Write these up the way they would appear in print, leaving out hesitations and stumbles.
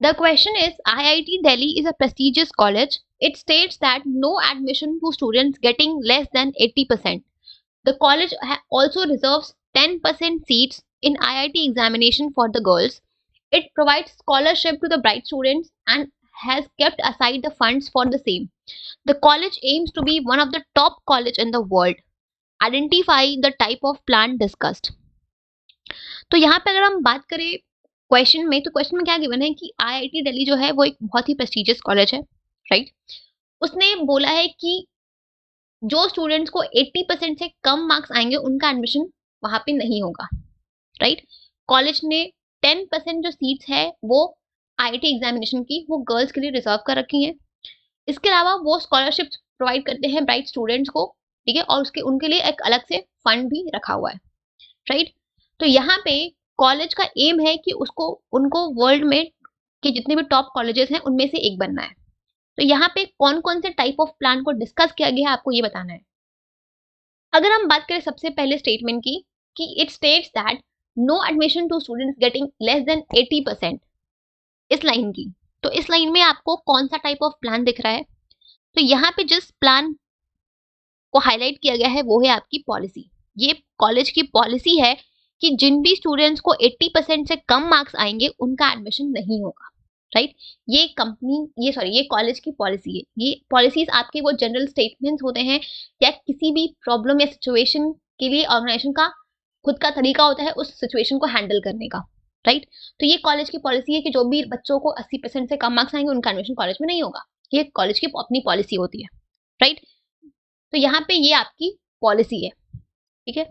The question is, IIT Delhi is a prestigious college. It states that no admission to students getting less than 80%. The college also reserves 10% seats in IIT examination for the girls. It provides scholarship to the bright students and has kept aside the funds for the same. The college aims to be one of the top college in the world. Identify the type of plan discussed. तो यहाँ पे अगर हम बात करें question में, तो question में क्या गिवन है कि आईआईटी दिल्ली जो है वो एक बहुत ही प्रेस्टिजियस कॉलेज है, राइट। उसने बोला है कि जो स्टूडेंट्स को 80% से कम मार्क्स आएंगे उनका एडमिशन वहां पे नहीं होगा, राइट। कॉलेज ने 10% जो सीट्स है वो आईआईटी एग्जामिनेशन की वो गर्ल्स के लिए रिजर्व कर रखी हैं। इसके अलावा वो स्कॉलरशिप प्रोवाइड करते हैं ब्राइट स्टूडेंट्स को, ठीक है, और उसके उनके लिए एक अलग से फंड भी रखा हुआ है, राइट। तो यहाँ पे कॉलेज का एम है कि उसको उनको वर्ल्ड में के जितने भी टॉप कॉलेजेस हैं उनमें से एक बनना है। तो यहाँ पे कौन कौन से टाइप ऑफ प्लान को डिस्कस किया गया है आपको ये बताना है। अगर हम बात करें सबसे पहले स्टेटमेंट की कि it states that no admission to students getting less than 80%, इस लाइन की, तो इस लाइन में आपको कौन सा टाइप ऑफ प्लान दिख रहा है। तो यहाँ पे जिस प्लान को हाईलाइट किया गया है वो है आपकी पॉलिसी। ये कॉलेज की पॉलिसी है कि जिन भी स्टूडेंट्स को 80% से कम मार्क्स आएंगे उनका एडमिशन नहीं होगा, राइट। ये कॉलेज की पॉलिसी है। ये पॉलिसीज आपके वो जनरल स्टेटमेंट्स होते हैं या किसी भी प्रॉब्लम या सिचुएशन के लिए ऑर्गेनाइजेशन का खुद का तरीका होता है उस सिचुएशन को हैंडल करने का, राइट। तो ये कॉलेज की पॉलिसी है कि जो भी बच्चों को 80% से कम मार्क्स आएंगे उनका एडमिशन कॉलेज में नहीं होगा। ये कॉलेज की अपनी पॉलिसी होती है, राइट। तो यहाँ पे ये आपकी पॉलिसी है, ठीक है।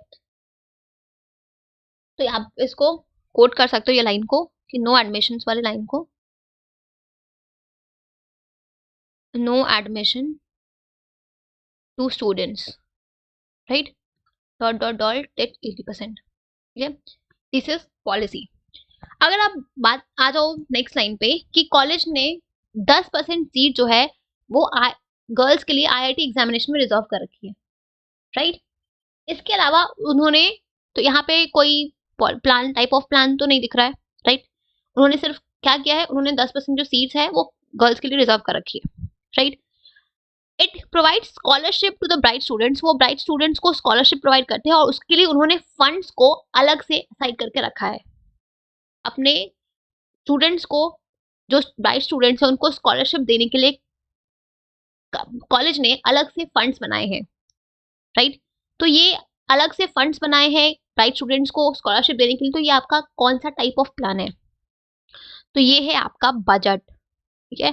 तो आप इसको कोट कर सकते हो ये लाइन को कि नो एडमिशंस वाले लाइन को, no admission to students, right, dot dot dot take 80%, ठीक है। This is policy. अगर आप बात आ जाओ नेक्स्ट लाइन पे कि कॉलेज ने 10% सीट जो है वो गर्ल्स के लिए आईआईटी एग्जामिनेशन में रिजर्व कर रखी है, राइट। इसके अलावा उन्होंने, तो यहाँ पे कोई प्लान टाइप ऑफ प्लान तो नहीं दिख रहा है, राइट। उन्होंने सिर्फ क्या किया है, उन्होंने 10% जो सीट्स है वो गर्ल्स के लिए रिजर्व कर रखी है, right. It provides scholarship to the bright students, वो ब्राइट स्टूडेंट्स को स्कॉलरशिप प्रोवाइड करते हैं और उसके लिए उन्होंने फंड्स को अलग से साइड करके रखा है। अपने स्टूडेंट्स को, जो ब्राइट स्टूडेंट्स हैं उनको स्कॉलरशिप देने के लिए कॉलेज ने अलग से फंड्स बनाए हैं, राइट। तो ये अलग से फंड्स बनाए हैं ब्राइट स्टूडेंट्स को स्कॉलरशिप देने के लिए। तो ये आपका कौन सा टाइप ऑफ प्लान है, तो ये है आपका बजट, ठीक है।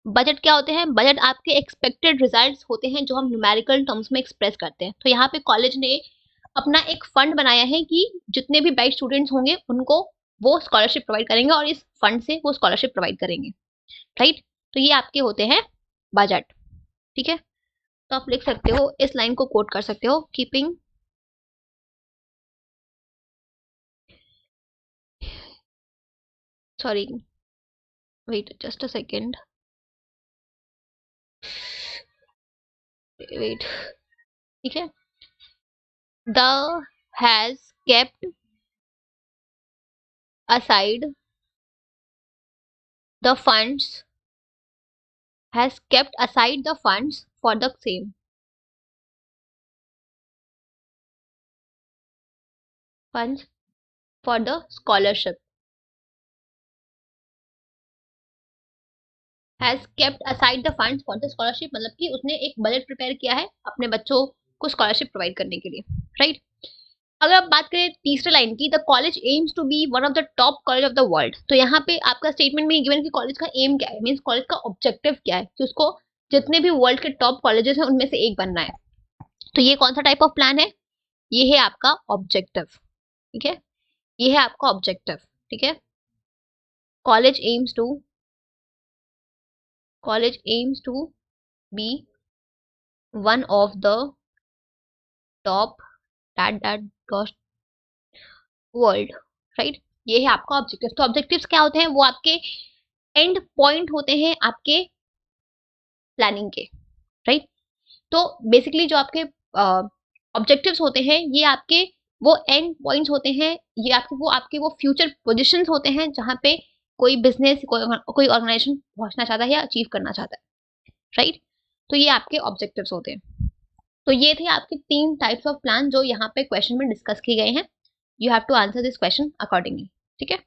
बजट क्या होते हैं, बजट आपके एक्सपेक्टेड रिजल्ट्स होते हैं जो हम न्यूमेरिकल टर्म्स में एक्सप्रेस करते हैं। तो यहाँ पे कॉलेज ने अपना एक फंड बनाया है कि जितने भी ब्राइट स्टूडेंट्स होंगे उनको वो स्कॉलरशिप प्रोवाइड करेंगे और इस फंड से वो स्कॉलरशिप प्रोवाइड करेंगे, राइट। तो ये आपके होते हैं बजट, ठीक है। तो आप लिख सकते हो, इस लाइन को कोट कर सकते हो, keeping sorry wait just a second, wait, ठीक है। The has kept aside the funds, has kept aside the funds for the same, funds for the scholarship, has kept aside the funds for the scholarship, मतलब कि उसने एक budget prepare किया है अपने बच्चों को स्कॉलरशिप प्रोवाइड करने के लिए, राइट। अगर आप बात करें तीसरे लाइन की, the college aims to be one of the top college of the world, तो यहाँ पे आपका स्टेटमेंट में गिवन कि कॉलेज का एम क्या है, मींस कॉलेज का ऑब्जेक्टिव क्या है कि उसको जितने भी वर्ल्ड के टॉप कॉलेजेस हैं उनमें से एक बनना है। तो ये कौन सा टाइप ऑफ प्लान है, ये है आपका ऑब्जेक्टिव, ठीक है। ये है आपका ऑब्जेक्टिव, ठीक है। College aims to be one of the top that world, right. ये है आपका ऑब्जेक्टिव। तो ऑब्जेक्टिव्स क्या होते हैं, वो आपके एंड पॉइंट होते हैं आपके प्लानिंग के, राइट। तो बेसिकली जो आपके ऑब्जेक्टिव्स होते हैं ये आपके वो एंड पॉइंट्स होते हैं, ये आपके वो फ्यूचर पोजीशंस होते हैं जहाँ पे कोई बिजनेस, कोई ऑर्गेनाइजेशन पहुंचना चाहता है या अचीव करना चाहता है, राइट? तो ये आपके ऑब्जेक्टिव्स होते हैं। तो ये थे आपके 3 टाइप्स ऑफ प्लान जो यहाँ पे क्वेश्चन में डिस्कस किए गए हैं। You have to answer this question accordingly, ठीक है?